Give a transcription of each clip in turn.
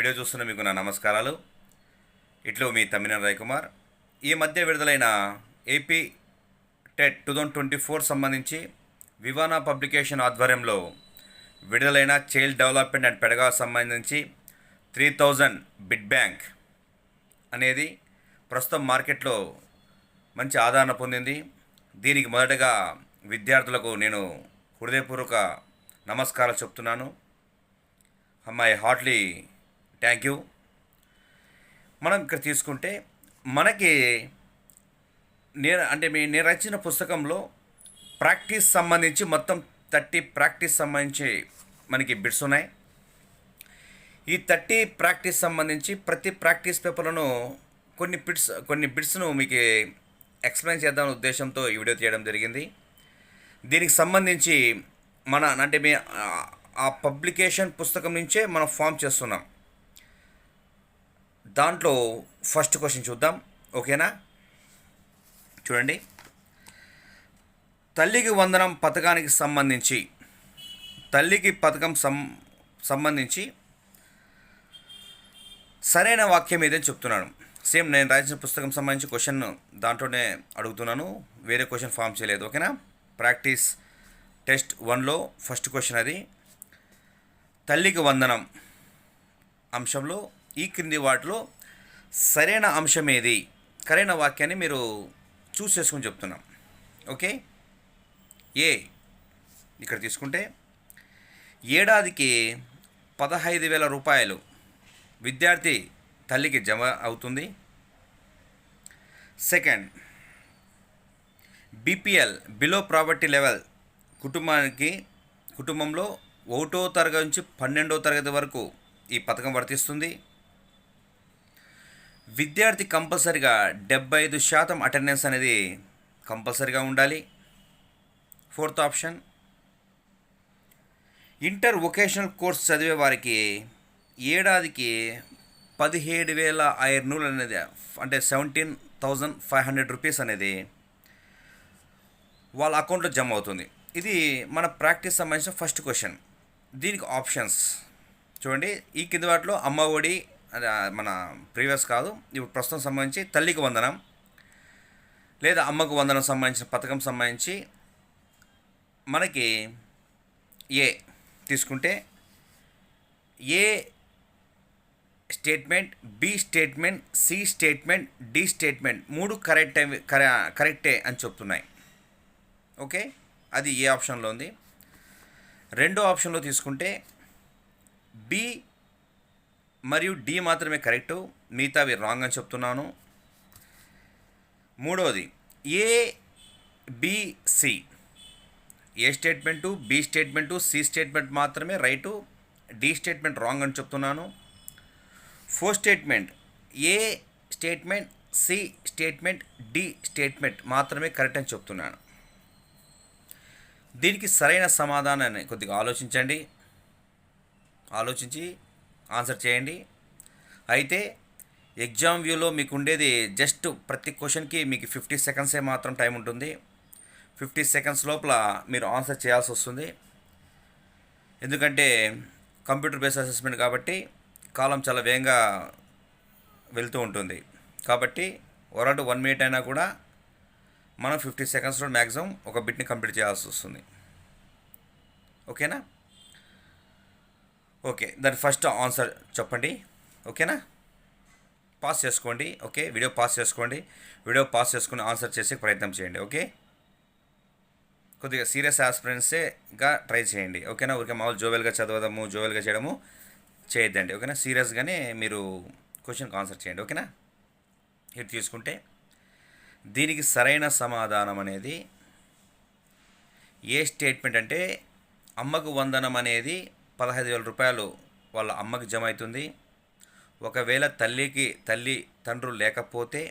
Video చూస్తున్న మీకు నా నమస్కారాలు. ఇట్లో మీ తమ్మినేని రవికుమార్. ఈ మధ్య విడుదలైన ఏపీ టెట్ 2024 సంబంధించి వివానా పబ్లికేషన్ ఆధ్వర్యంలో విడుదలైన చైల్డ్ డెవలప్మెంట్ అండ్ పెడగా సంబంధించి 3000 బిడ్ బ్యాంక్ అనేది ప్రస్తుతం మార్కెట్లో మంచి ఆదరణ పొందింది. దీనికి మొదటగా విద్యార్థులకు నేను హృదయపూర్వక నమస్కారాలు చెప్తున్నాను. My heartly thank you. మనం ఇక్కడ తీసుకుంటే మనకి నేను రచించిన పుస్తకంలో ప్రాక్టీస్ సంబంధించి మొత్తం 30 ప్రాక్టీస్ సంబంధించి మనకి బిట్స్ ఉన్నాయి. ఈ 30 ప్రాక్టీస్ సంబంధించి ప్రతి ప్రాక్టీస్ పేపర్లను కొన్ని బిట్స్ను మీకు ఎక్స్ప్లెయిన్ చేద్దామనే ఉద్దేశంతో ఈ వీడియో తీయడం జరిగింది. దీనికి సంబంధించి ఆ పబ్లికేషన్ పుస్తకం నుంచే మనం ఫామ్ చేస్తున్నాం. దాంట్లో ఫస్ట్ క్వశ్చన్ చూద్దాం, ఓకేనా? చూడండి, తల్లికి వందనం పథకానికి సంబంధించి సంబంధించి సరైన వాక్యం ఏదని చెప్తున్నాను. సేమ్ నేను రాసిన పుస్తకం సంబంధించి క్వశ్చన్ దాంట్లోనే అడుగుతున్నాను, వేరే క్వశ్చన్ ఫామ్ చేయలేదు, ఓకేనా? ప్రాక్టీస్ టెస్ట్ 1లో ఫస్ట్ క్వశ్చన్ అది. తల్లికి వందనం అంశంలో ఈ క్రింది వాటిలో సరైన అంశం ఏది? సరైన వాక్యాన్ని మీరు చూస్ చేసుకుని చెప్తున్నాం, ఓకే? ఏ ఇక్కడ తీసుకుంటే ఏడాదికి 15,000 రూపాయలు విద్యార్థి తల్లికి జమ అవుతుంది. Second, BPL below poverty level కుటుంబంలో 1వ తరగతి నుంచి 12వ తరగతి వరకు ఈ పథకం వర్తిస్తుంది. విద్యార్థి కంపల్సరిగా 75% అటెండెన్స్ అనేది కంపల్సరిగా ఉండాలి. Fourth option, inter vocational course చదివే వారికి ఏడాదికి 17,500 అనేది అంటే 17,500 రూపీస్ అనేది వాళ్ళ అకౌంట్లో జమ అవుతుంది. ఇది మన ప్రాక్టీస్ సంబంధించిన ఫస్ట్ క్వశ్చన్. దీనికి ఆప్షన్స్ చూడండి. ఈ కింది వాటిలో అమ్మ ఒడి మన ప్రీవియస్ కాదు, ఇప్పుడు ప్రస్తుతం సంబంధించి తల్లికి వందనం లేదా అమ్మకు వందనం సంబంధించిన పథకం సంబంధించి మనకి ఏ తీసుకుంటే A statement, B statement, C statement, D statement 3 కరెక్టే అని చెప్తున్నాయి, ఓకే? అది ఏ ఆప్షన్లో ఉంది. రెండో ఆప్షన్లో తీసుకుంటే బి మరియు డి మాత్రమే కరెక్టు, మిగతావి రాంగ్ అని చెప్తున్నాను. మూడవది A, B, C, A statement, B statement, C statement మాత్రమే రైటు, డి స్టేట్మెంట్ రాంగ్ అని చెప్తున్నాను. Fourth statement A statement, C statement, D statement మాత్రమే కరెక్ట్ అని చెప్తున్నాను. దీనికి సరైన సమాధానాన్ని కొద్దిగా ఆలోచించి ఆన్సర్ చేయండి. అయితే ఎగ్జామ్ వ్యూలో మీకు ఉండేది జస్ట్ ప్రతి క్వశ్చన్కి మీకు 50 సెకండ్సే మాత్రం టైం ఉంటుంది. 50 సెకండ్స్ లోపల మీరు ఆన్సర్ చేయాల్సి వస్తుంది. ఎందుకంటే కంప్యూటర్ బేస్డ్ అసెస్మెంట్ కాబట్టి కాలం చాలా వేగంగా వెళ్తూ ఉంటుంది. కాబట్టి 1 మినిట్ అయినా కూడా మనం 50 సెకండ్స్లో మ్యాక్సిమం ఒక బిట్ని కంప్లీట్ చేయాల్సి వస్తుంది, ఓకేనా? ఓకే, దాని ఫస్ట్ ఆన్సర్ చెప్పండి, ఓకేనా? పాస్ చేసుకోండి, ఓకే? వీడియో పాస్ చేసుకుని ఆన్సర్ చేసే ప్రయత్నం చేయండి, ఓకే? కొద్దిగా సీరియస్ ఆస్పిరెంట్స్గా ట్రై చేయండి, ఓకేనా? ఊరికే మామూలు జోవెల్గా చేయడము చేయొద్దండి, ఓకేనా? సీరియస్గానే మీరు క్వశ్చన్కి ఆన్సర్ చేయండి, ఓకేనా? ఇది తీసుకుంటే దీనికి సరైన సమాధానం అనేది ఏ స్టేట్మెంట్ అంటే అమ్మకు వందనం అనేది 15,000 రూపాయలు వాళ్ళ అమ్మకి జమ అవుతుంది. ఒకవేళ తండ్రులు లేకపోతే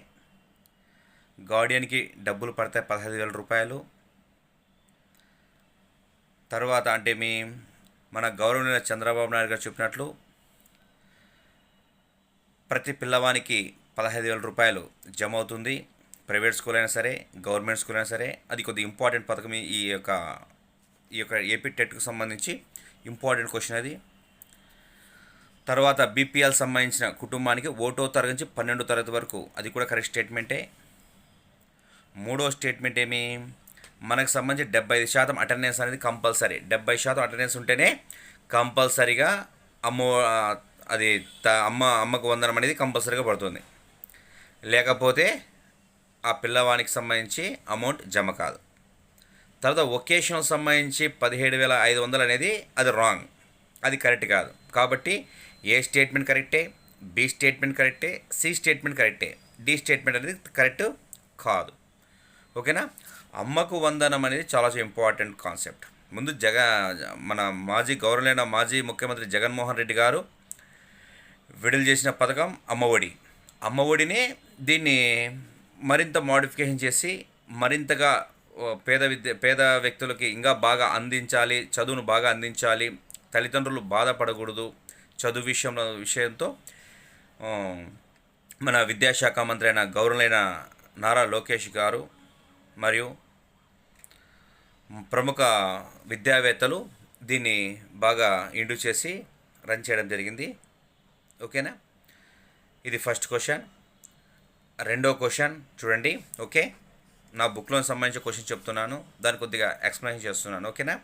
గార్డియన్కి డబ్బులు పడతాయి 15,000 రూపాయలు. తర్వాత మన గౌరవనీయ చంద్రబాబు నాయుడు గారు చెప్పినట్లు ప్రతి పిల్లవానికి 15,000 రూపాయలు జమ అవుతుంది. ప్రైవేట్ స్కూల్ అయినా సరే, గవర్నమెంట్ స్కూల్ అయినా సరే. అది కొద్దిగా ఇంపార్టెంట్ పథకం. ఈ యొక్క ఏపీ టెట్కు సంబంధించి ఇంపార్టెంట్ క్వశ్చన్ అది. తర్వాత బీపీఎల్ సంబంధించిన కుటుంబానికి 1వ తరగతి నుంచి 12వ తరగతి వరకు, అది కూడా కరెక్ట్ స్టేట్మెంటే. మూడో స్టేట్మెంట్ ఏమి, మనకు సంబంధించి 75% అటెండెన్స్ అనేది కంపల్సరీ. 70% అటెండెన్స్ ఉంటేనే కంపల్సరీగా అది అమ్మకు వందనం అనేది కంపల్సరీగా పడుతుంది. లేకపోతే ఆ పిల్లవానికి సంబంధించి అమౌంట్ జమ కాదు. తర్వాత ఒకేషనల్ సంబంధించి 17,500 అనేది అది రాంగ్, అది కరెక్ట్ కాదు. కాబట్టి ఏ స్టేట్మెంట్ కరెక్టే, బి స్టేట్మెంట్ కరెక్టే, సి స్టేట్మెంట్ కరెక్టే, డి స్టేట్మెంట్ అనేది కరెక్ట్ కాదు. ఓకేనా. అమ్మకు వందనం అనేది చాలా ఇంపార్టెంట్ కాన్సెప్ట్. ముందు మన గౌరవనీయ మాజీ ముఖ్యమంత్రి జగన్మోహన్ రెడ్డి గారు విడుదల చేసిన పథకం అమ్మఒడి. అమ్మఒడిని దీన్ని మరింత మోడిఫికేషన్ చేసి మరింతగా పేద వ్యక్తులకి ఇంకా బాగా అందించాలి, చదువును బాగా అందించాలి, తల్లిదండ్రులు బాధపడకూడదు చదువు విషయంతో మన విద్యాశాఖ మంత్రి అయిన గౌరవనీయ నారా లోకేష్ గారు మరియు ప్రముఖ విద్యావేత్తలు దీన్ని బాగా ఇంట్రడ్యూస్ చేసి రన్ చేయడం జరిగింది. ఓకేనా. ఇది ఫస్ట్ క్వశ్చన్. రెండో క్వశ్చన్ చూడండి. ఓకే, నా బుక్లో సంబంధించిన క్వశ్చన్ చెప్తున్నాను, దాన్ని కొద్దిగా ఎక్స్ప్లెయిన్ చేస్తున్నాను. ఓకేనా.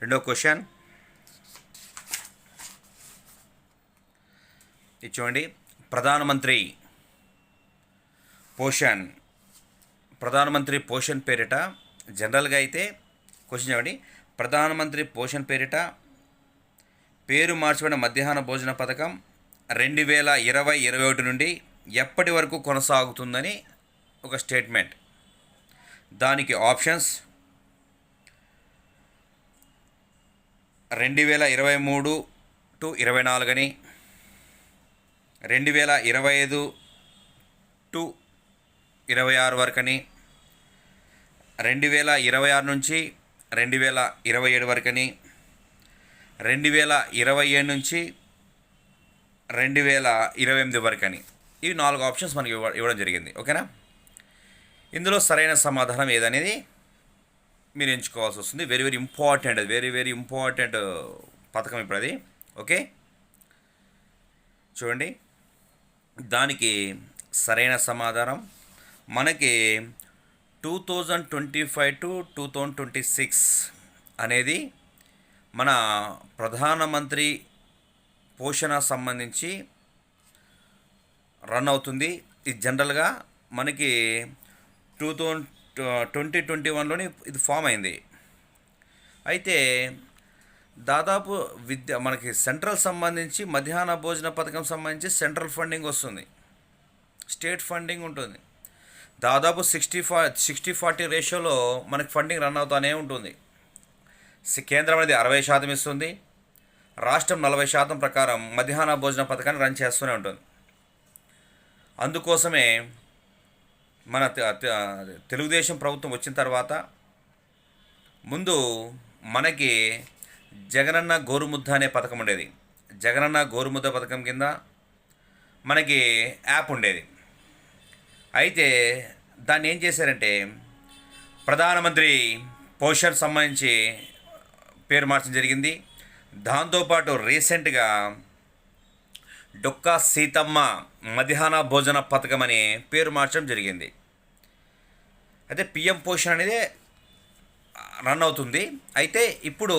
రెండో క్వశ్చన్ ఇది చూడండి. ప్రధానమంత్రి పోషణ్ పేరిట జనరల్గా అయితే క్వశ్చన్ చూడండి. ప్రధానమంత్రి పోషణ్ పేరిట పేరు మార్చబడిన మధ్యాహ్న భోజన పథకం 2020-21 నుండి ఎప్పటి వరకు కొనసాగుతుందని ఒక స్టేట్మెంట్. దానికి ఆప్షన్స్ 2023 to 24 అని, 2025 to 26 వరకు అని, 2026 నుంచి 2027 వరకు అని, 2027 నుంచి 2028 వరకు అని. ఇవి 4 ఆప్షన్స్ మనకి ఇవ్వడం జరిగింది. ఓకేనా. ఇందులో సరైన సమాధానం ఏదనేది మీరు ఎంచుకోవాల్సి వస్తుంది. వెరీ ఇంపార్టెంట్ పథకం ఇప్పుడు అది. ఓకే, చూడండి. దానికి సరైన సమాధానం మనకి 2025 to 2026 అనేది మన ప్రధానమంత్రి పోషణ సంబంధించి రన్ అవుతుంది. ఇది జనరల్గా మనకి 2021లోనే ఇది ఫామ్ అయింది. అయితే దాదాపు మనకి సెంట్రల్ సంబంధించి మధ్యాహ్న భోజన పథకం సంబంధించి సెంట్రల్ ఫండింగ్ వస్తుంది, స్టేట్ ఫండింగ్ ఉంటుంది. దాదాపు 60-40 రేషియోలో మనకి ఫండింగ్ రన్ అవుతూనే ఉంటుంది. కేంద్రం అనేది 60% ఇస్తుంది, రాష్ట్రం 40% ప్రకారం మధ్యాహ్న భోజన పథకాన్ని రన్ చేస్తూనే ఉంటుంది. అందుకోసమే మన తెలుగుదేశం ప్రభుత్వం వచ్చిన తర్వాత ముందు మనకి జగనన్న గోరుముద్ద అనే పథకం ఉండేది. జగనన్న గోరుముద్ద పథకం కింద మనకి యాప్ ఉండేది. అయితే దాన్ని ఏం చేశారంటే ప్రధానమంత్రి పోషణ్ సంబంధించి పేరు మార్చడం జరిగింది. దాంతోపాటు రీసెంట్గా డొక్కా సీతమ్మ మధ్యాహ్న భోజన పథకం అని పేరు మార్చడం జరిగింది. అయితే పిఎం పోషణ్ అనేది రన్ అవుతుంది. అయితే ఇప్పుడు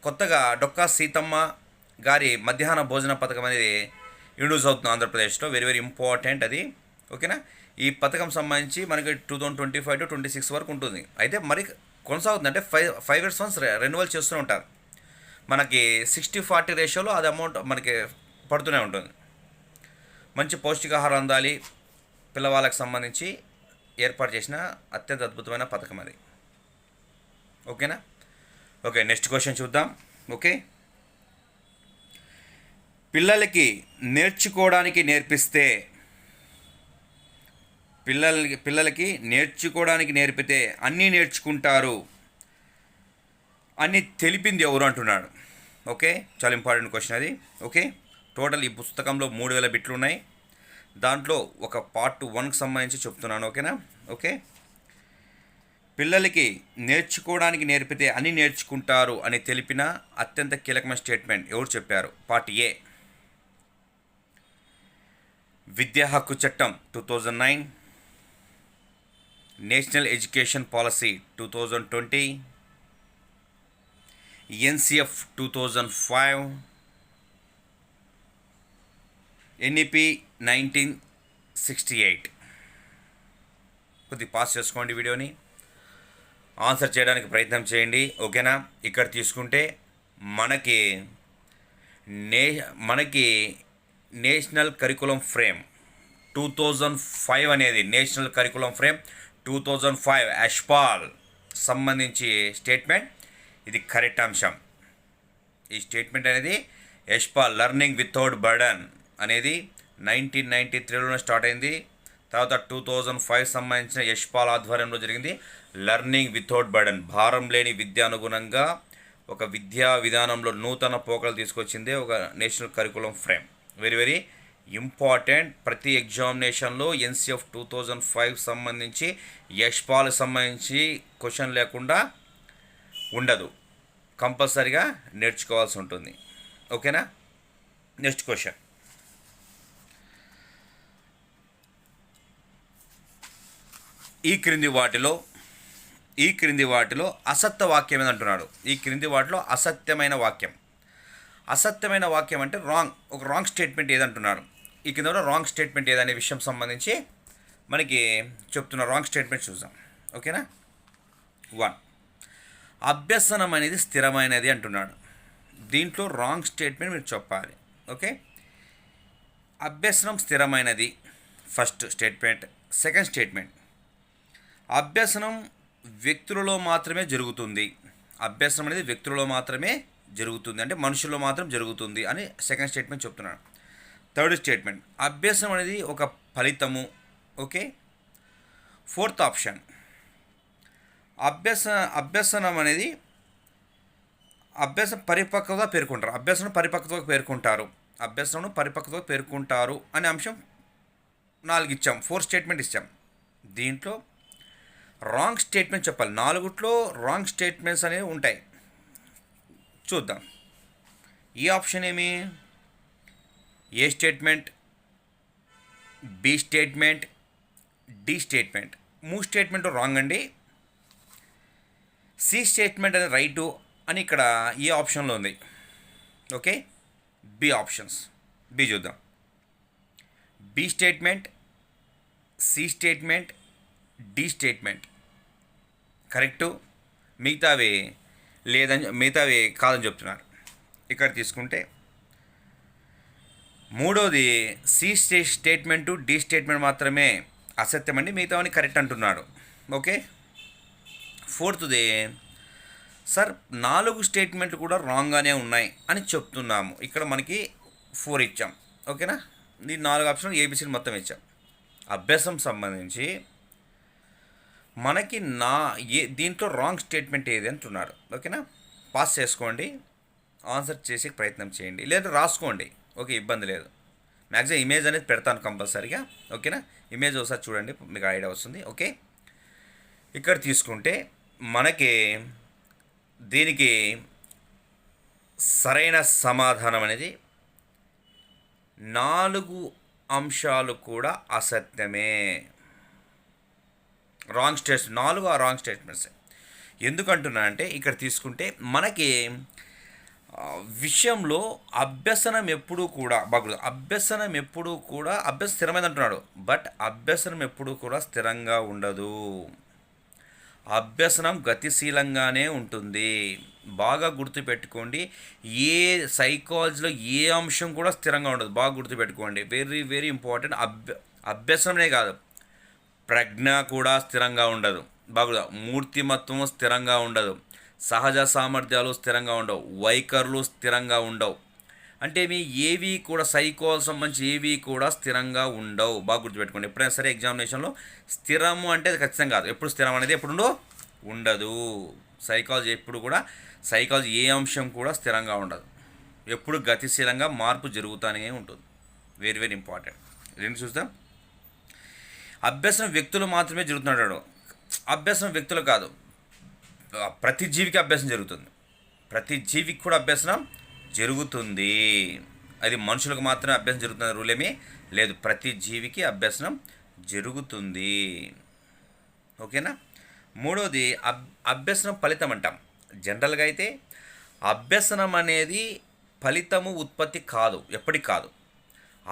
కొత్తగా డొక్కా సీతమ్మ గారి మధ్యాహ్న భోజన పథకం అనేది ఇంట్రడ్యూస్ అవుతుంది ఆంధ్రప్రదేశ్లో. వెరీ ఇంపార్టెంట్ అది. ఓకేనా. ఈ పథకం సంబంధించి మనకి 2025 to 26 వరకు ఉంటుంది. అయితే మరి కొనసాగుతుంది అంటే 5 years వన్స్ రెన్యువల్ చేస్తూనే ఉంటారు. మనకి 60-40 రేషియోలో అది అమౌంట్ మనకి పడుతూనే ఉంటుంది. మంచి పౌష్టికాహారం అందాలి పిల్లవాళ్ళకి సంబంధించి ఏర్పాటు చేసిన అత్యంత అద్భుతమైన పథకం అది. ఓకేనా. ఓకే, నెక్స్ట్ క్వశ్చన్ చూద్దాం. ఓకే, పిల్లలకి నేర్చుకోవడానికి నేర్పిస్తే నేర్పితే అన్నీ నేర్చుకుంటారు అని తెలిపింది ఎవరు అంటున్నాడు. ఓకే, చాలా ఇంపార్టెంట్ క్వశ్చన్ అది. ఓకే, టోటల్ ఈ పుస్తకంలో 3000 బిట్లు ఉన్నాయి. దాంట్లో ఒక పార్ట్ 1కి సంబంధించి చెప్తున్నాను. ఓకేనా. ఓకే, పిల్లలకి నేర్చుకోవడానికి నేర్పితే అన్నీ నేర్చుకుంటారు అని తెలిపిన అత్యంత కీలకమైన స్టేట్మెంట్ ఎవరు చెప్పారు? Part A. విద్యా హక్కు చట్టం 2009, national education policy 2020, NCF 2005, NEP 1968. కొద్దిగా పాస్ చేసుకోండి వీడియోని, ఆన్సర్ చేయడానికి ప్రయత్నం చేయండి. ఓకేనా? ఇక్కడ తీసుకుంటే మనకి మనకి నేషనల్ కరికులం ఫ్రేమ్ 2005 అనేది నేషనల్ కరికులం ఫ్రేమ్ 2005 యష్పాల్ సంబంధించి స్టేట్మెంట్. ఇది కరెక్ట్ అంశం. ఈ స్టేట్మెంట్ అనేది యష్పాల్ లెర్నింగ్ వితౌట్ బర్డన్ అనేది 1993లోనే స్టార్ట్ అయింది. తర్వాత 2005 సంబంధించిన యష్పాల్ ఆధ్వర్యంలో జరిగింది లెర్నింగ్ వితౌట్ బర్డన్, భారం లేని విద్య అనుగుణంగా ఒక విద్యా విధానంలో నూతన పోకలు తీసుకొచ్చిందే ఒక national curriculum frame. Very very important. ప్రతి ఎగ్జామినేషన్లో ఎన్సిఎఫ్ 2005 సంబంధించి యష్పాల్ సంబంధించి క్వశ్చన్ లేకుండా ఉండదు, కంపల్సరీగా నేర్చుకోవాల్సి ఉంటుంది. ఓకేనా? Next question. ఈ క్రింది వాటిలో అసత్య వాక్యం ఏదంటున్నాడు. ఈ క్రింది వాటిలో అసత్యమైన వాక్యం అంటే ఒక రాంగ్ స్టేట్మెంట్ ఏదంటున్నాడు. ఈ కింద రాంగ్ స్టేట్మెంట్ ఏదనే విషయం సంబంధించి మనకి చెప్తున్న రాంగ్ స్టేట్మెంట్ చూద్దాం. ఓకేనా? 1, అభ్యసనం అనేది స్థిరమైనది అంటున్నాడు. దీంట్లో రాంగ్ స్టేట్మెంట్ మీరు చెప్పాలి. ఓకే, అభ్యసనం స్థిరమైనది ఫస్ట్ స్టేట్మెంట్. సెకండ్ స్టేట్మెంట్, అభ్యసనం వ్యక్తులలో మాత్రమే జరుగుతుంది. అభ్యసనం అనేది వ్యక్తులలో మాత్రమే జరుగుతుంది, అంటే మనుషుల్లో మాత్రం జరుగుతుంది అని సెకండ్ స్టేట్మెంట్ చెప్తున్నాడు. థర్డ్ స్టేట్మెంట్, అభ్యాసం అనేది ఒక ఫలితము. ఓకే. ఫోర్త్ ఆప్షన్, అభ్యసనం అనేది పరిపక్వత పేర్కొంటారు. అభ్యసనం పరిపక్వత పేర్కొంటారు అనే అంశం 4 ఇచ్చాం, 4 స్టేట్మెంట్ ఇచ్చాం. దీంట్లో రాంగ్ స్టేట్మెంట్ చెప్పాలి. 4లో రాంగ్ స్టేట్మెంట్స్ అనేవి ఉంటాయి. చూద్దాం. ఈ ఆప్షన్ ఏమి? A statement, B statement, D statement. 3 statement wrong అండి. సి స్టేట్మెంట్ అనేది రైటు అని ఇక్కడ ఈ ఆప్షన్లో ఉంది. Okay, B options. బి చూద్దాం. B statement, C statement, D statement correct, మిగతావి కాదని చెప్తున్నారు. ఇక్కడ తీసుకుంటే మూడోది సి స్టేట్మెంటు, డి స్టేట్మెంట్ మాత్రమే అసత్యం అండి, మిగతావని కరెక్ట్ అంటున్నాడు. ఓకే. ఫోర్త్ది, సార్ 4 స్టేట్మెంట్లు కూడా రాంగ్గానే ఉన్నాయి అని చెప్తున్నాము. ఇక్కడ మనకి 4 ఇచ్చాం. ఓకేనా? ఈ 4 ఆప్షన్లు ఏబిసిడి మొత్తం ఇచ్చాం. అభ్యాసం సంబంధించి మనకి దీంట్లో రాంగ్ స్టేట్మెంట్ ఏది అంటున్నాడు. ఓకేనా? పాస్ చేసుకోండి, ఆన్సర్ చేసే ప్రయత్నం చేయండి, లేదా రాసుకోండి. ఓకే, ఇబ్బంది లేదు. మ్యాక్సిమం ఇమేజ్ అనేది పెడతాను కంపల్సరీగా. ఓకేనా? ఇమేజ్ ఒకసారి చూడండి, మీకు ఐడియా వస్తుంది. ఓకే, ఇక్కడ తీసుకుంటే మనకి దీనికి సరైన సమాధానం అనేది 4 అంశాలు కూడా అసత్యమే. Wrong statement 4 wrong statements. ఎందుకంటున్నా అంటే ఇక్కడ తీసుకుంటే మనకి విషయంలో అభ్యసనం ఎప్పుడూ కూడా అభ్యసనం స్థిరమైనది అంటున్నాడు. బట్ అభ్యసనం ఎప్పుడూ కూడా స్థిరంగా ఉండదు. అభ్యసనం గతిశీలంగానే ఉంటుంది. బాగా గుర్తుపెట్టుకోండి. ఏ సైకాలజీలో ఏ అంశం కూడా స్థిరంగా ఉండదు. బాగా గుర్తుపెట్టుకోండి, వెరీ వెరీ ఇంపార్టెంట్. అభ్యసనమే కాదు, ప్రజ్ఞ కూడా స్థిరంగా ఉండదు. మూర్తిమత్వం స్థిరంగా ఉండదు. సహజ సామర్థ్యాలు స్థిరంగా ఉండవు. వైఖరులు స్థిరంగా ఉండవు. అంటే ఏవి కూడా సైకాలజీ సంబంధించి ఏవి కూడా స్థిరంగా ఉండవు. బాగా గుర్తుపెట్టుకోండి. ఎప్పుడైనా సరే ఎగ్జామినేషన్లో స్థిరము అంటే అది ఖచ్చితంగా కాదు. ఎప్పుడు స్థిరం అనేది ఎప్పుడు ఉండదు. సైకాలజీ ఎప్పుడు కూడా ఏ అంశం కూడా స్థిరంగా ఉండదు. ఎప్పుడు గతిశీలంగా మార్పు జరుగుతూనే ఉంటుంది. Very very important. రెండు చూద్దాం. అభ్యసనం వ్యక్తులు మాత్రమే జరుగుతున్నాడు. అభ్యసనం వ్యక్తులు కాదు, ప్రతి జీవికి అభ్యాసం జరుగుతుంది. ప్రతి జీవికి కూడా అభ్యసనం జరుగుతుంది. అది మనుషులకు మాత్రమే అభ్యాసం జరుగుతున్న రూల్ ఏమీ లేదు, ప్రతి జీవికి అభ్యసనం జరుగుతుంది. ఓకేనా. మూడోది అభ్యసనం ఫలితం అంటాం. జనరల్గా అయితే అభ్యసనం అనేది ఫలితము ఉత్పత్తి కాదు, ఎప్పటికి కాదు.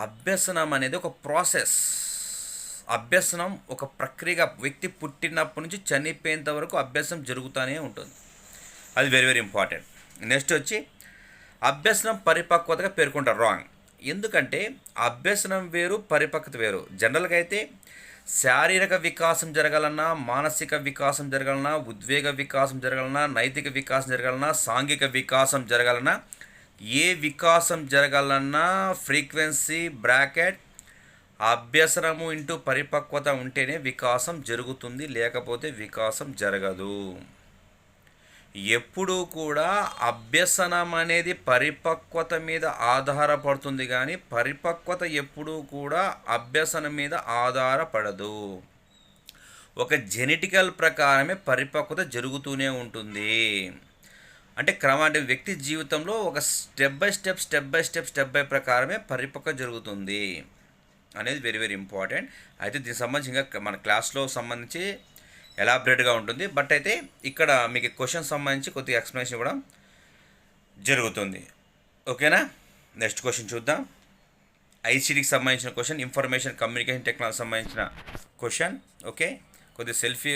అభ్యసనం అనేది ఒక ప్రాసెస్. అభ్యసనం ఒక ప్రక్రియగా వ్యక్తి పుట్టినప్పటి నుంచి చనిపోయేంత వరకు అభ్యసనం జరుగుతూనే ఉంటుంది. అది వెరీ వెరీ ఇంపార్టెంట్. నెక్స్ట్ వచ్చి అభ్యసనం పరిపక్వతగా పేర్కొంటారు. రాంగ్. ఎందుకంటే అభ్యసనం వేరు, పరిపక్వత వేరు. జనరల్గా అయితే శారీరక వికాసం జరగాలన్నా, మానసిక వికాసం జరగాలన్నా, ఉద్వేగ వికాసం జరగాలన్నా, నైతిక వికాసం జరగాలన్నా, సాంఘిక వికాసం జరగాలన్నా, ఏ వికాసం జరగాలన్నా ఫ్రీక్వెన్సీ బ్రాకెట్ అభ్యసనము ఇంటూ పరిపక్వత ఉంటేనే వికాసం జరుగుతుంది, లేకపోతే వికాసం జరగదు. ఎప్పుడూ కూడా అభ్యసనం అనేది పరిపక్వత మీద ఆధారపడుతుంది, కానీ పరిపక్వత ఎప్పుడూ కూడా అభ్యసనం మీద ఆధారపడదు. ఒక జెనెటికల్ ప్రకారమే పరిపక్వత జరుగుతూనే ఉంటుంది. అంటే అంటే వ్యక్తి జీవితంలో ఒక స్టెప్ బై స్టెప్ ప్రకారమే పరిపక్వత జరుగుతుంది అనేది వెరీ వెరీ ఇంపార్టెంట్. అయితే దీనికి సంబంధించి ఇంకా మన క్లాస్లో సంబంధించి ఎలాబరేట్గా ఉంటుంది. బట్ అయితే ఇక్కడ మీకు క్వశ్చన్ సంబంధించి కొద్దిగా ఎక్స్ప్లెనేషన్ ఇవ్వడం జరుగుతుంది. ఓకేనా. నెక్స్ట్ క్వశ్చన్ చూద్దాం. ఐసీటీకి సంబంధించిన క్వశ్చన్, ఇన్ఫర్మేషన్ కమ్యూనికేషన్ టెక్నాలజీ సంబంధించిన క్వశ్చన్. ఓకే. కొద్దిగా సెల్ఫీ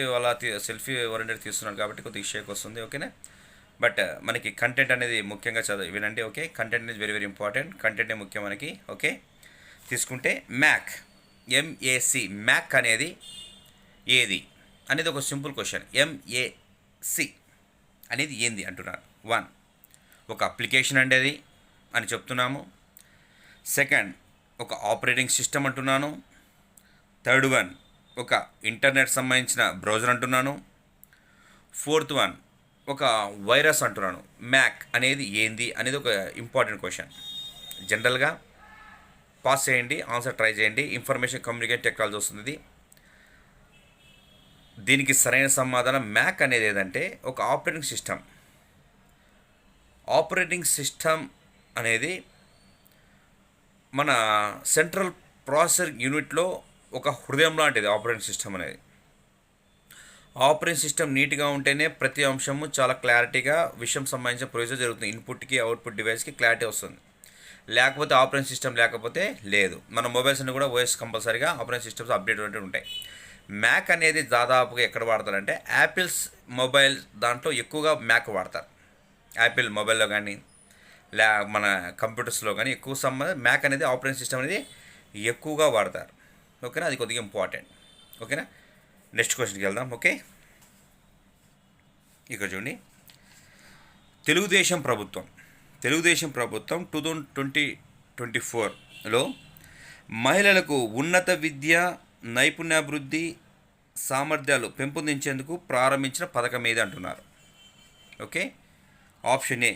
ఓరియంటెడ్ తీస్తున్నాను కాబట్టి కొద్దిగా షేక్ వస్తుంది. ఓకేనా. బట్ మనకి కంటెంట్ అనేది ముఖ్యంగా వినండి. ఓకే. కంటెంట్ అనేది వెరీ వెరీ ఇంపార్టెంట్. కంటెంటే ముఖ్యం మనకి. ఓకే. తీసుకుంటే మ్యాక్, ఎంఏసి, మ్యాక్ అనేది ఏది అనేది ఒక సింపుల్ క్వశ్చన్. ఎంఏసి అనేది ఏంది అంటున్నారు. 1, ఒక అప్లికేషన్ అండి అని చెప్తున్నాము. సెకండ్, ఒక ఆపరేటింగ్ సిస్టమ్ అంటున్నాను. థర్డ్ వన్, ఒక ఇంటర్నెట్ సంబంధించిన బ్రౌజర్ అంటున్నాను. ఫోర్త్ వన్, ఒక వైరస్ అంటున్నాను. మ్యాక్ అనేది ఏంది అనేది ఒక ఇంపార్టెంట్ క్వశ్చన్. జనరల్గా పాస్ చేయండి, ఆన్సర్ ట్రై చేయండి. ఇన్ఫర్మేషన్ కమ్యూనికేషన్ టెక్నాలజీ వస్తుంది. దీనికి సరైన సమాధానం మ్యాక్ అనేది ఏదంటే ఒక ఆపరేటింగ్ సిస్టమ్. ఆపరేటింగ్ సిస్టమ్ అనేది మన సెంట్రల్ ప్రాసెసర్ యూనిట్లో ఒక హృదయం లాంటిది ఆపరేటింగ్ సిస్టమ్ అనేది. ఆపరేటింగ్ సిస్టమ్ నీట్గా ఉంటేనే ప్రతి అంశము చాలా క్లారిటీగా విషయం సంబంధించిన ప్రొసీజర్ జరుగుతుంది. ఇన్పుట్కి అవుట్పుట్ డివైస్కి క్లారిటీ వస్తుంది. లేకపోతే ఆపరేటింగ్ సిస్టమ్ లేకపోతే లేదు. మన మొబైల్స్ అన్ని కూడా ఓఎస్ కంపల్సరీగా ఆపరేటింగ్ సిస్టమ్స్ అప్డేట్ ఉంటాయి. మ్యాక్ అనేది దాదాపుగా ఎక్కడ వాడతారంటే యాపిల్స్ మొబైల్ దాంట్లో ఎక్కువగా మ్యాక్ వాడతారు. యాపిల్ మొబైల్లో కానీ మన కంప్యూటర్స్లో కానీ ఎక్కువ మ్యాక్ అనేది ఆపరేటింగ్ సిస్టమ్ అనేది ఎక్కువగా వాడతారు. ఓకేనా. అది కొద్దిగా ఇంపార్టెంట్. ఓకేనా. నెక్స్ట్ క్వశ్చన్కి వెళ్దాం. ఓకే. ఇక్కడ చూడండి. తెలుగుదేశం ప్రభుత్వం 2024లో మహిళలకు ఉన్నత విద్య, నైపుణ్యాభివృద్ధి, సామర్థ్యాలు పెంపొందించేందుకు ప్రారంభించిన పథకం ఏది అంటున్నారు. Okay. Option A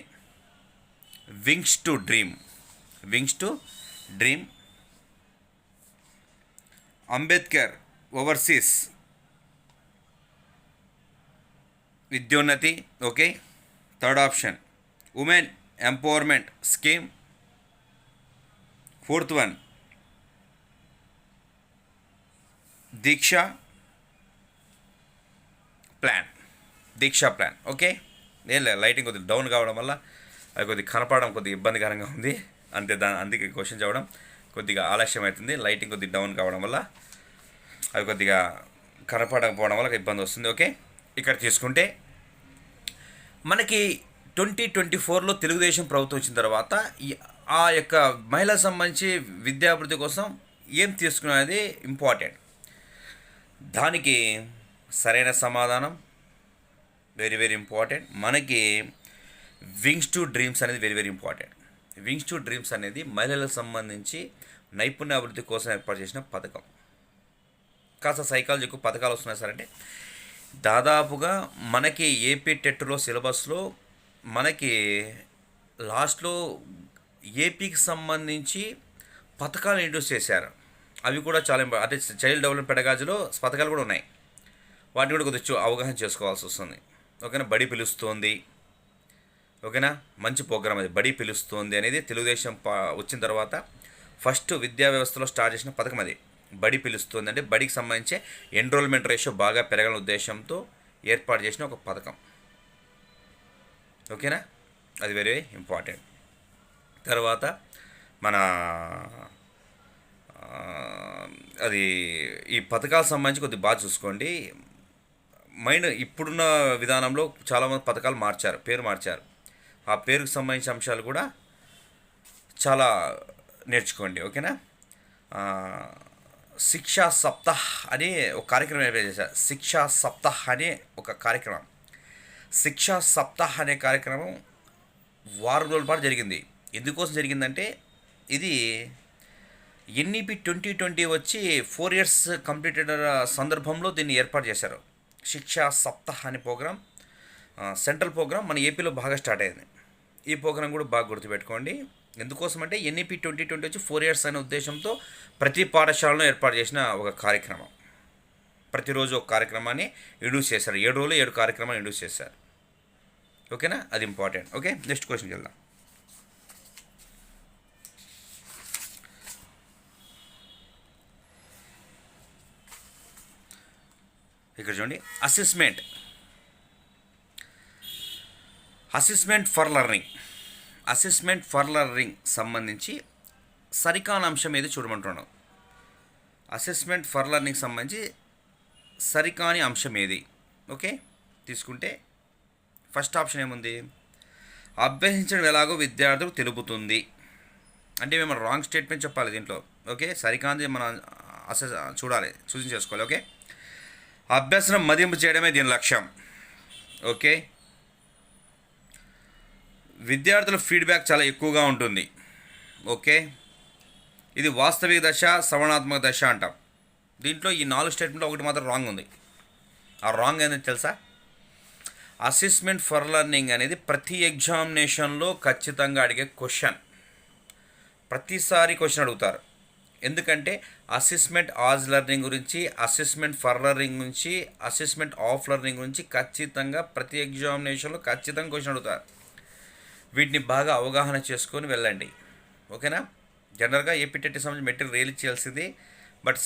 wings to dream, Ambedkar overseas Vidyonnati. Okay. Third option women empowerment scheme. Fourth one Deeksha plan. Okay. ఏం లేదు, లైటింగ్ కొద్దిగా డౌన్ కావడం వల్ల అది కొద్దిగా కనపడడం కొద్దిగా ఇబ్బందికరంగా ఉంది. అందుకే క్వశ్చన్ చదవడం కొద్దిగా ఆలస్యం అవుతుంది. లైటింగ్ కొద్దిగా డౌన్ కావడం వల్ల అది కొద్దిగా కనపడకపోవడం వల్ల ఇబ్బంది వస్తుంది. ఓకే. ఇక్కడ తీసుకుంటే మనకి 2024లో తెలుగుదేశం ప్రభుత్వం వచ్చిన తర్వాత ఆ యొక్క మహిళలకు సంబంధించి విద్యాభివృద్ధి కోసం ఏం తీసుకునేది ఇంపార్టెంట్. దానికి సరైన సమాధానం వెరీ వెరీ ఇంపార్టెంట్. మనకి వింగ్స్ టు డ్రీమ్స్ అనేది very very important. Wings to dreams అనేది మహిళలకు సంబంధించి నైపుణ్యాభివృద్ధి కోసం ఏర్పాటు చేసిన పథకం. కాస్త సైకాలజీ ఎక్కువ పథకాలు వస్తున్నాయి సార్ అంటే దాదాపుగా మనకి ఏపీ టెట్లో సిలబస్లో మనకి లాస్ట్లో ఏపీకి సంబంధించి పథకాలు ఇంట్రొడ్యూస్ చేశారు. అవి కూడా చాలా అదే చైల్డ్ డెవలప్మెంట్ పెడగాజీలో పథకాలు కూడా ఉన్నాయి. వాటిని కూడా కొద్దిగా అవగాహన చేసుకోవాల్సి వస్తుంది. ఓకేనా. బడి పిలుస్తోంది, ఓకేనా. మంచి ప్రోగ్రామ్ అది, బడి పిలుస్తుంది అనేది తెలుగుదేశం వచ్చిన తర్వాత ఫస్ట్ విద్యా వ్యవస్థలో స్టార్ట్ చేసిన పథకం అది. బడి పిలుస్తుంది అంటే బడికి సంబంధించి ఎన్రోల్మెంట్ రేషియో బాగా పెరగాలనే ఉద్దేశంతో ఏర్పాటు చేసిన ఒక పథకం. ఓకేనా, అది వెరీ ఇంపార్టెంట్. తర్వాత మన అది ఈ పథకాలకు సంబంధించి కొద్దిగా బాగా చూసుకోండి. ఇప్పుడున్న విధానంలో చాలామంది పథకాలు మార్చారు, పేరు మార్చారు. ఆ పేరుకు సంబంధించిన అంశాలు కూడా చాలా నేర్చుకోండి. ఓకేనా. శిక్షా సప్తాహ్ అని ఒక కార్యక్రమం ఏర్పాటు చేశారు. శిక్షా సప్తాహ్ అనే ఒక కార్యక్రమం. శిక్షా సప్తాహ్ అనే కార్యక్రమం వారం రోజుల పాటు జరిగింది. ఎందుకోసం జరిగిందంటే ఇది ఎన్ఈపి 2020 వచ్చి 4 years కంప్లీటెడ్ సందర్భంలో దీన్ని ఏర్పాటు చేశారు. శిక్షా సప్తాహ్ అనే ప్రోగ్రాం సెంట్రల్ ప్రోగ్రాం మన ఏపీలో బాగా స్టార్ట్ అయింది. ఈ ప్రోగ్రాం కూడా బాగా గుర్తుపెట్టుకోండి. ఎందుకోసం అంటే ఎన్ఈపి 2020 వచ్చి 4 years అనే ఉద్దేశంతో ప్రతి పాఠశాలలో ఏర్పాటు చేసిన ఒక కార్యక్రమం. ప్రతిరోజు ఒక కార్యక్రమాన్ని ఇంట్రడ్యూస్ చేశారు. 7 రోజులు 7 కార్యక్రమాలు ఇంట్రడ్యూస్ చేశారు. ఓకేనా, అది ఇంపార్టెంట్. ఓకే, నెక్స్ట్ క్వశ్చన్కి వెళ్దాం. ఇక్కడ చూడండి, అసెస్మెంట్ ఫర్ లెర్నింగ్ సంబంధించి సరికాని అంశం ఏది చూడమంటున్నాను. అసెస్మెంట్ ఫర్ లెర్నింగ్ సంబంధించి సరికాని అంశం ఏది? ఓకే, తీసుకుంటే ఫస్ట్ ఆప్షన్ ఏముంది? అభ్యసించడం ఎలాగో విద్యార్థులకు తెలుపుతుంది. అంటే మేము రాంగ్ స్టేట్మెంట్ చెప్పాలి దీంట్లో. ఓకే, సరికాంది మనం చూడాలి, సూచించేసుకోవాలి. ఓకే, అభ్యసనం మదింపు చేయడమే దీని లక్ష్యం. ఓకే, విద్యార్థుల ఫీడ్బ్యాక్ చాలా ఎక్కువగా ఉంటుంది. ఓకే, ఇది వాస్తవిక దశ, సవరణాత్మక దశ అంటాం. దీంట్లో ఈ 4 స్టేట్మెంట్లో ఒకటి మాత్రం రాంగ్ ఉంది. ఆ రాంగ్ అనేది తెలుసా? అసెస్మెంట్ ఫర్ లెర్నింగ్ అనేది ప్రతి ఎగ్జామినేషన్లో ఖచ్చితంగా అడిగే క్వశ్చన్. ప్రతిసారి క్వశ్చన్ అడుగుతారు. ఎందుకంటే అసెస్మెంట్ ఆజ్ లెర్నింగ్ గురించి, అసెస్మెంట్ ఫర్ లెర్నింగ్ గురించి, అసెస్మెంట్ ఆఫ్ లెర్నింగ్ గురించి ఖచ్చితంగా ప్రతి ఎగ్జామినేషన్లో ఖచ్చితంగా క్వశ్చన్ అడుగుతారు. వీటిని బాగా అవగాహన చేసుకొని వెళ్ళండి. ఓకేనా. జనరల్గా ఏపీ టెట్ సంబంధించి మెటీరియల్ రిలీజ్ చేయాల్సింది, బట్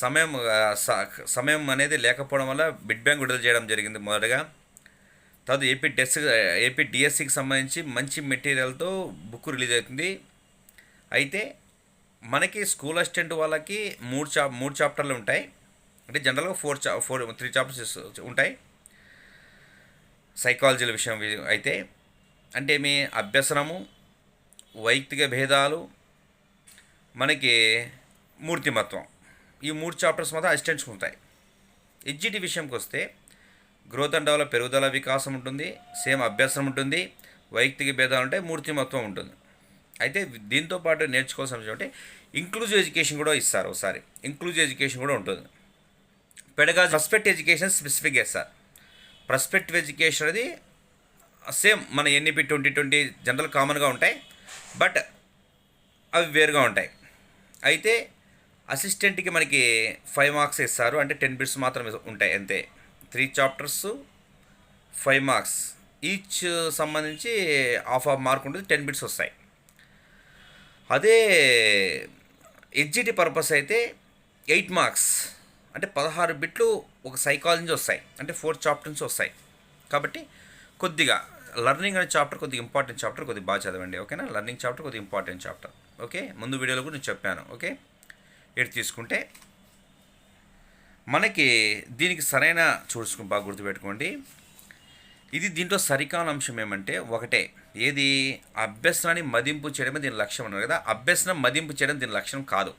సమయం అనేది లేకపోవడం వల్ల బిడ్ బ్యాంక్ విడుదల చేయడం జరిగింది మొదటగా. తర్వాత ఏపీ డిఎస్సికి సంబంధించి మంచి మెటీరియల్తో బుక్ రిలీజ్ అవుతుంది. అయితే మనకి స్కూల్ అసిస్టెంట్ వాళ్ళకి 3 చాప్టర్లు ఉంటాయి. అంటే జనరల్గా 3 చాప్టర్స్ ఉంటాయి సైకాలజీల విషయం అయితే. అంటే మీ అభ్యసనము, వైయక్తిక భేదాలు, మనకి మూర్తిమత్వం, ఈ 3 చాప్టర్స్ మాత్రం అసిస్టెంట్స్కి ఉంటాయి. హెచ్జిటి విషయంకి వస్తే గ్రోత్ అండ్ డెవలప్, పెరుగుదల వికాసం ఉంటుంది, సేమ్ అభ్యసనం ఉంటుంది, వైయక్తిక భేదాలు ఉంటాయి, మూర్తిమత్వం ఉంటుంది. అయితే దీంతో పాటు నేర్చుకోవాల్సిన విషయం అంటే ఇంక్లూజివ్ ఎడ్యుకేషన్ కూడా ఇస్తారు. ఒకసారి ఇంక్లూజివ్ ఎడ్యుకేషన్ కూడా ఉంటుంది. పెడగాజీ పర్స్పెక్టివ్ ఎడ్యుకేషన్ స్పెసిఫిక్ చేస్తారు. పర్స్పెక్టివ్ ఎడ్యుకేషన్ అనేది సేమ్ మన ఎన్ఈపి 2020 జనరల్ కామన్గా ఉంటాయి, బట్ అవి వేరుగా ఉంటాయి. అయితే అసిస్టెంట్కి మనకి 5 మార్క్స్ ఇస్తారు. అంటే 10 బిట్స్ మాత్రం ఉంటాయి అంతే. 3 చాప్టర్స్ 5 మార్క్స్ ఈచ్ సంబంధించి హాఫ్ మార్క్ ఉంటుంది, 10 బిట్స్ వస్తాయి. అదే హెచ్జిటి పర్పస్ అయితే 8 మార్క్స్ అంటే 16 బిట్లు ఒక సైకాలజీ వస్తాయి. అంటే 4 చాప్టర్స్ వస్తాయి. కాబట్టి కొద్దిగా లర్నింగ్ అనే చాప్టర్ కొద్దిగా ఇంపార్టెంట్ చాప్టర్, కొద్దిగా బాగా చదవండి. ఓకేనా. లర్నింగ్ చాప్టర్ కొద్దిగా ఇంపార్టెంట్ చాప్టర్. ఓకే, ముందు వీడియోలో కూడా నేను చెప్పాను. ఓకే, ఇటు తీసుకుంటే మనకి దీనికి సరైన చూసుకుని బాగా గుర్తుపెట్టుకోండి. ఇది దీంట్లో సరికాని అంశం ఏమంటే ఒకటే, ఏది? అభ్యసనాన్ని మదింపు చేయడమే దీని లక్ష్యం అన్నారు కదా. అభ్యసనం మదింపు చేయడం దీని లక్ష్యం కాదు.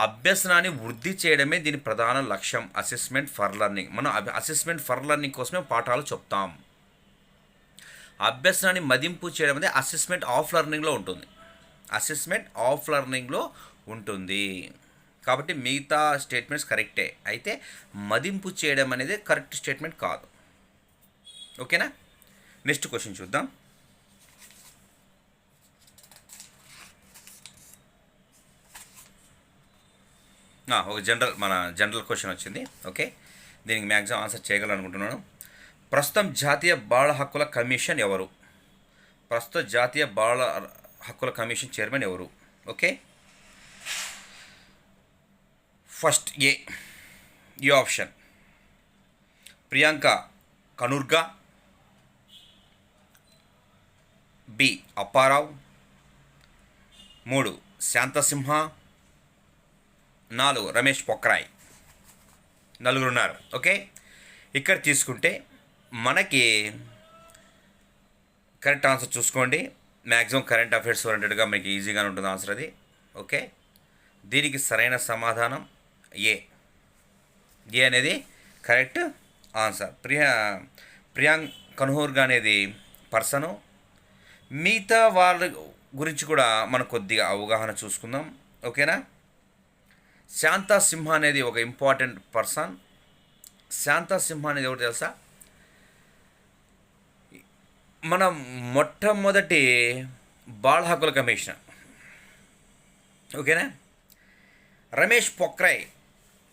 అభ్యసనాన్ని వృద్ధి చేయడమే దీని ప్రధాన లక్ష్యం. అసెస్మెంట్ ఫర్ లెర్నింగ్, మనం అసెస్మెంట్ ఫర్ లెర్నింగ్ కోసమే పాఠాలు చెప్తాం. అభ్యసనాన్ని మదింపు చేయడం అనేది అసెస్మెంట్ ఆఫ్ లెర్నింగ్లో ఉంటుంది. అసెస్మెంట్ ఆఫ్ లెర్నింగ్లో ఉంటుంది. కాబట్టి మిగతా స్టేట్మెంట్స్ కరెక్టే, అయితే మదింపు చేయడం అనేది కరెక్ట్ స్టేట్మెంట్ కాదు. ఓకేనా. నెక్స్ట్ క్వశ్చన్ చూద్దాం. ఒక జనరల్ క్వశ్చన్ వచ్చింది. ఓకే, దీనికి మ్యాక్సిమం ఆన్సర్ చేయగలనుకుంటున్నాను. ప్రస్తుతం జాతీయ బాల హక్కుల కమిషన్ ఎవరు? ప్రస్తుత జాతీయ బాల హక్కుల కమిషన్ చైర్మన్ ఎవరు? ఓకే, ఫస్ట్ ఈ ఆప్షన్ ప్రియాంక కనూర్గా, బి అప్పారావు, 3 శాంతసింహ, 4 రమేష్ పొక్రాయ్. నలుగురు ఉన్నారు. ఓకే, ఇక్కడ తీసుకుంటే మనకి కరెక్ట్ ఆన్సర్ చూసుకోండి. మ్యాక్సిమం కరెంట్ అఫైర్స్ ఓరియంటెడ్గా మీకు ఈజీగానే ఉంటుంది ఆన్సర్ అది. ఓకే, దీనికి సరైన సమాధానం ఏ అనేది కరెక్ట్ ఆన్సర్. ప్రియాంక్ కన్హూర్గా అనేది పర్సను. మిగతా వాళ్ళ గురించి కూడా మనం కొద్దిగా అవగాహన చూసుకుందాం. ఓకేనా. శాంతా సింహ అనేది ఒక ఇంపార్టెంట్ పర్సన్. శాంతా సింహ అనేది ఎవరు తెలుసా? మన మొట్టమొదటి బాల హక్కుల కమిషనర్. ఓకేనా. రమేష్ పొక్రాయ్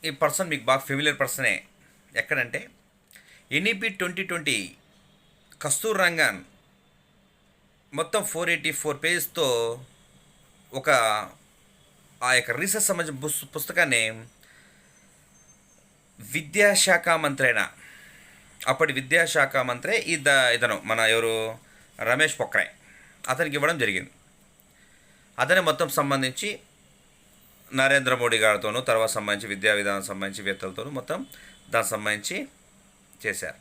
ఈ పర్సన్ మీకు బాగా ఫెమిలియర్ పర్సనే. ఎక్కడంటే ఎన్ఈపి 2020 కస్తూర్ రంగన్ మొత్తం 484 పేజెస్తో ఒక ఆ యొక్క రీసెర్చ్ సంబంధించిన పుస్తకాన్ని విద్యాశాఖ మంత్రి అయిన అప్పటి విద్యాశాఖ మంత్రి ఇతను మన ఎవరు రమేష్ పొక్రాయ్ అతనికి ఇవ్వడం జరిగింది. అతని మొత్తం సంబంధించి నరేంద్ర మోడీ గారితోనూ తర్వాత సంబంధించి విద్యా విధానం సంబంధించి వేత్తలతోనూ మొత్తం దానికి సంబంధించి చేశారు.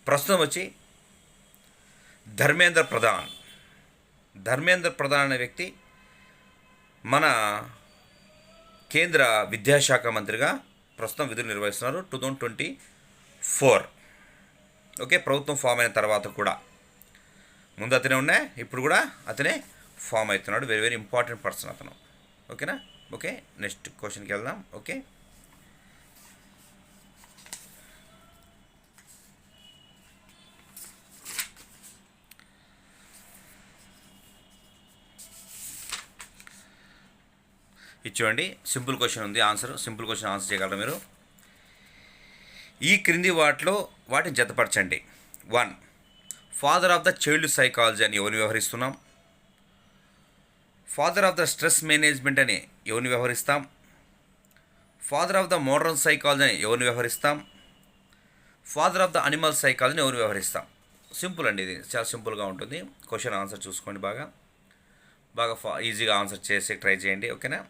ప్రస్తుతం వచ్చి ధర్మేంద్ర ప్రధాన్ అనే వ్యక్తి మన కేంద్ర విద్యాశాఖ మంత్రిగా ప్రస్తుతం విధులు నిర్వహిస్తున్నారు 2024. ఓకే, ప్రభుత్వం ఫామ్ అయిన తర్వాత కూడా ముందు అతనే ఉన్నాయి, ఇప్పుడు కూడా అతనే ఫామ్ అవుతున్నాడు. వెరీ వెరీ ఇంపార్టెంట్ పర్సన్ అతను. ఓకేనా. ఓకే, నెక్స్ట్ క్వశ్చన్కి వెళ్దాం. ఓకే, ఇచ్చేయండి. సింపుల్ క్వశ్చన్ ఉంది, సింపుల్ క్వశ్చన్ ఆన్సర్ చేయగలరు మీరు. ఈ క్రింది వాటిని జతపరచండి. 1 father of the child psychology అని ఎవరిని వ్యవహరిస్తున్నాం? Father of the stress management అని ఎవరిని వ్యవహరిస్తాం? Father of the modern psychology అని ఎవరిని వ్యవహరిస్తాం? ఫాదర్ ఆఫ్ ద అనిమల్ సైకాలజీని ఎవరిని వ్యవహరిస్తాం? సింపుల్ అండి, ఇది చాలా సింపుల్గా ఉంటుంది. క్వశ్చన్ ఆన్సర్ చూసుకోండి, బాగా ఈజీగా ఆన్సర్ చేసి ట్రై చేయండి. ఓకేనా.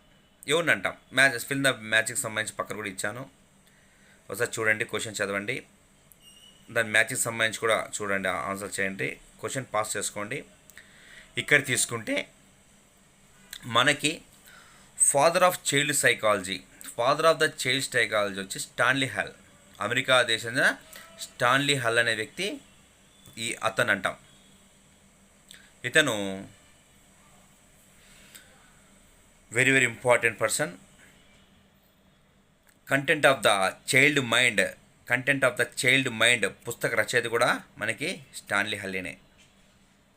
ఎవరిని అంటాం? ఫిల్ ద మ్యాచ్కి సంబంధించి పక్కన కూడా ఇచ్చాను, ఒకసారి చూడండి, క్వశ్చన్ చదవండి, దాని మ్యాచ్కి సంబంధించి కూడా చూడండి, ఆన్సర్ చేయండి, క్వశ్చన్ పాస్ చేసుకోండి. ఇక్కడ తీసుకుంటే మనకి father of child psychology, father of the child psychology వచ్చి స్టాన్లీ హల్. అమెరికా దేశంలో స్టాన్లీ హల్ అనే వ్యక్తి అతను అంటాం. ఇతను very very important person. Content of the child mind పుస్తక రచయిత కూడా మనకి స్టాన్లీ హల్లీనే.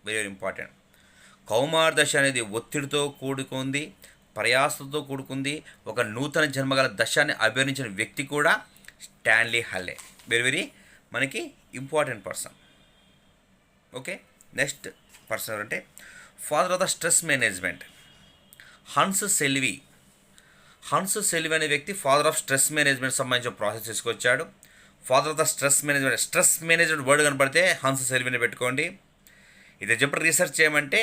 Very very important. కౌమార దశ అనేది ఒత్తిడితో కూడుకుంది, ప్రయాసంతో కూడుకుంది, ఒక నూతన జన్మగల దశాన్ని అభివర్ణించిన వ్యక్తి కూడా స్టాన్లీ హల్లే. వెరీ వెరీ మనకి important person. Okay, next person అంటే father of the stress management Hans Selye అనే వ్యక్తి ఫాదర్ ఆఫ్ స్ట్రెస్ మేనేజ్మెంట్ సంబంధించిన ప్రాసెస్ తీసుకొచ్చాడు. Father of the stress management word కనపడితే హన్స్ సెల్విని పెట్టుకోండి. ఇది చెప్పి రీసెర్చ్ చేయమంటే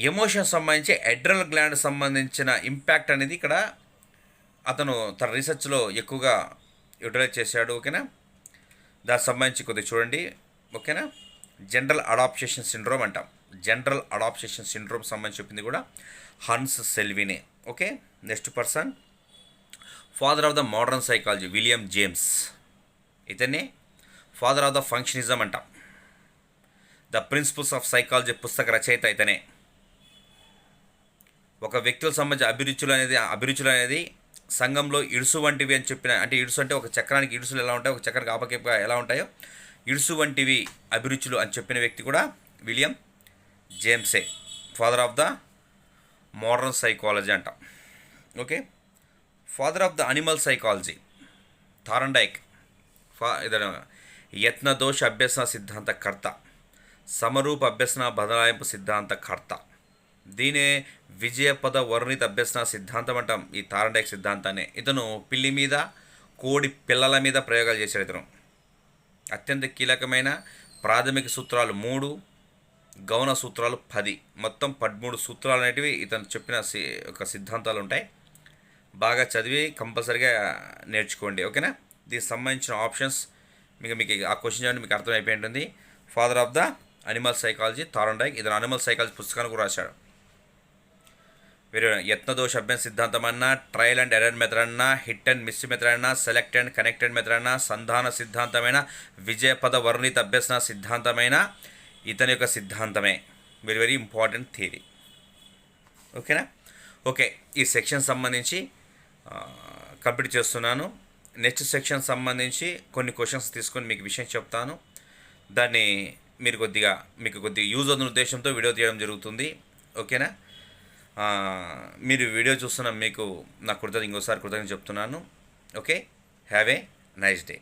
ఎమోషన్ సంబంధించి అడ్రినల్ గ్లాండ్ సంబంధించిన ఇంపాక్ట్ అనేది ఇక్కడ అతను తన రీసెర్చ్లో ఎక్కువగా యూటిలైజ్ చేశాడు. ఓకేనా. దానికి సంబంధించి కొద్దిగా చూడండి. ఓకేనా. జనరల్ అడాప్షన్ సిండ్రోమ్ అంటాం. జనరల్ అడాప్షన్ సిండ్రోమ్ సంబంధించి చెప్పింది కూడా హన్స్ సెల్వినే. Okay, next person father of the modern psychology William James. ఇతనే ఫాదర్ ఆఫ్ ద ఫంక్షనిజం అంటాం. ద ప్రిన్సిపల్స్ ఆఫ్ సైకాలజీ పుస్తక రచయిత ఇతనే. ఒక వ్యక్తులకు సంబంధించిన అభిరుచులు అనేది సంఘంలో ఇడుసు వంటివి అని చెప్పిన, అంటే ఇడుసు అంటే ఒక చక్రానికి ఇడుసులు ఎలా ఉంటాయో, ఒక చక్రానికి ఆపకేపుగా ఎలా ఉంటాయో ఇడుసు వంటివి అభిరుచులు అని చెప్పిన వ్యక్తి కూడా విలియం జేమ్సే. Father of the modern psychology అంటాం. Okay, father of the animal psychology Thorndike. యత్నదోష అభ్యసన సిద్ధాంతకర్త, సమరూప అభ్యసన బదలాయింపు సిద్ధాంతకర్త. దీనే విజయపద వర్ణిత అభ్యసన సిద్ధాంతం అంటాం. ఈ థార్ండైక్ సిద్ధాంతాన్ని ఇతను పిల్లి మీద, కోడి పిల్లల మీద ప్రయోగాలు చేశాడు. ఇతను అత్యంత కీలకమైన ప్రాథమిక సూత్రాలు 3, గౌణ సూత్రాలు 10, మొత్తం 13 సూత్రాలు అనేటివి ఇతను చెప్పిన ఒక సిద్ధాంతాలు ఉంటాయి. బాగా చదివి కంపల్సరీగా నేర్చుకోండి, ఓకేనా. దీనికి సంబంధించిన ఆప్షన్స్ మీకు ఆ క్వశ్చన్ చేయండి, మీకు అర్థమైపోయి ఉంటుంది. Father of the animal psychology Thorndike. ఇతను అనిమల్ సైకాలజీ పుస్తకాన్ని కూడా రాశాడు. మీరు యత్నదోష అభ్యసన సిద్ధాంతం అన్నా, ట్రయల్ అండ్ ఎర్రర్ మెథడ్ అన్నా, హిట్ అండ్ మిస్ మెథడ్ అన్నా, సెలెక్ట్ అండ్ కనెక్టెడ్ మెథడ్ అన్నా, సంధాన సిద్ధాంతమైన, విజయపద వర్ణిత అభ్యసన సిద్ధాంతమైన ఇతని యొక్క సిద్ధాంతమే. వెరీ వెరీ ఇంపార్టెంట్ థియరీ, ఓకేనా. ఓకే, ఈ సెక్షన్ సంబంధించి కంప్లీట్ చేస్తున్నాను. నెక్స్ట్ సెక్షన్ సంబంధించి కొన్ని క్వశ్చన్స్ తీసుకొని మీకు విషయం చెప్తాను. దాన్ని మీకు కొద్దిగా యూజ్ అవుతున్న ఉద్దేశంతో వీడియో తీయడం జరుగుతుంది, ఓకేనా. మీరు వీడియో చూస్తున్న మీకు నా ఇంకోసారి కృతజ్ఞత చెప్తున్నాను. Okay, have a nice day.